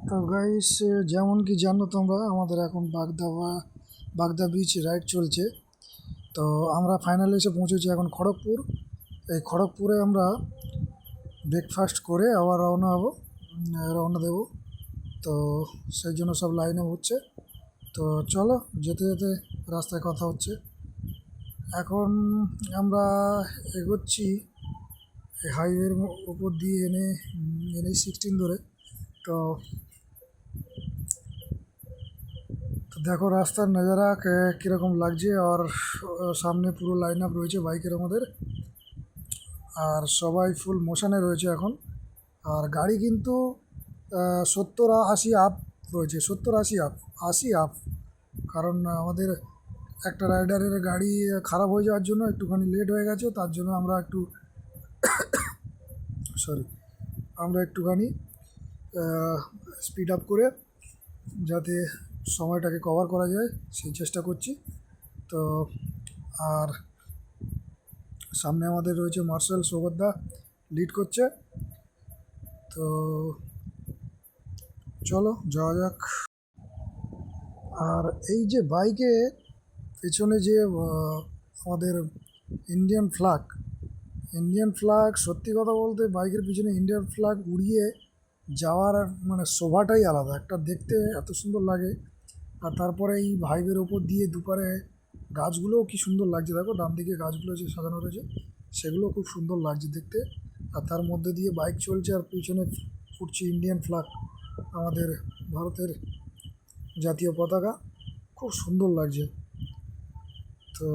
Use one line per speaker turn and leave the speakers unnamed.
তো গাইস, যেমন কি জানো তোমরা, আমাদের এখন বাগদা বিচ রাইড চলছে। তো আমরা ফাইনালি এসে পৌঁছেছি এখন খড়গপুর। এই খড়গপুরে আমরা ব্রেকফাস্ট করে আবার রওনা দেবো। তো সেই জন্য সব লাইনে হচ্ছে। তো চলো, যেতে যেতে রাস্তায় কথা হচ্ছে। এখন আমরা এগোচ্ছি এই হাইওয়ের উপর দিয়ে NH-16 ধরে। তো তো দেখো রাস্তার নজারা কীরকম লাগছে। আর সামনে পুরো লাইন আপ রয়েছে বাইকের আমাদের, আর সবাই ফুল মোশনে রয়েছে এখন। আর গাড়ি কিন্তু 70-80 আপ রয়েছে, 70-80 আপ, 80 আপ। কারণ আমাদের একটা রাইডারের গাড়ি খারাপ হয়ে যাওয়ার জন্য একটুখানি লেট হয়ে গেছে, তার জন্য সরি আমরা একটুখানি স্পিড আপ করে যাতে সময়টাকে কভার করা যায় সেই চেষ্টা করছি। তো আর সামনে আমাদের রয়েছে মার্শাল সৌগতদা, লিড করছে। তো চলো যাওয়া যাক। আর এই যে বাইকে পেছনে যে আমাদের ইন্ডিয়ান ফ্ল্যাগ, সত্যি কথা বলতে বাইকের পিছনে ইন্ডিয়ান ফ্ল্যাগ উড়িয়ে যাওয়ার মানে শোভাটাই আলাদা, একটা দেখতে এত সুন্দর লাগে। আর তারপরে এই হাইওয়ের ওপর দিয়ে দুপারে গাছগুলোও কি সুন্দর লাগছে, দেখো ডান দিকে গাছগুলো যে সাজানো রয়েছে সেগুলো খুব সুন্দর লাগছে দেখতে। আর তার মধ্যে দিয়ে বাইক চলছে আর পিছনে উঠছে ইন্ডিয়ান ফ্ল্যাগ, আমাদের ভারতের জাতীয় পতাকা, খুব সুন্দর লাগছে। তো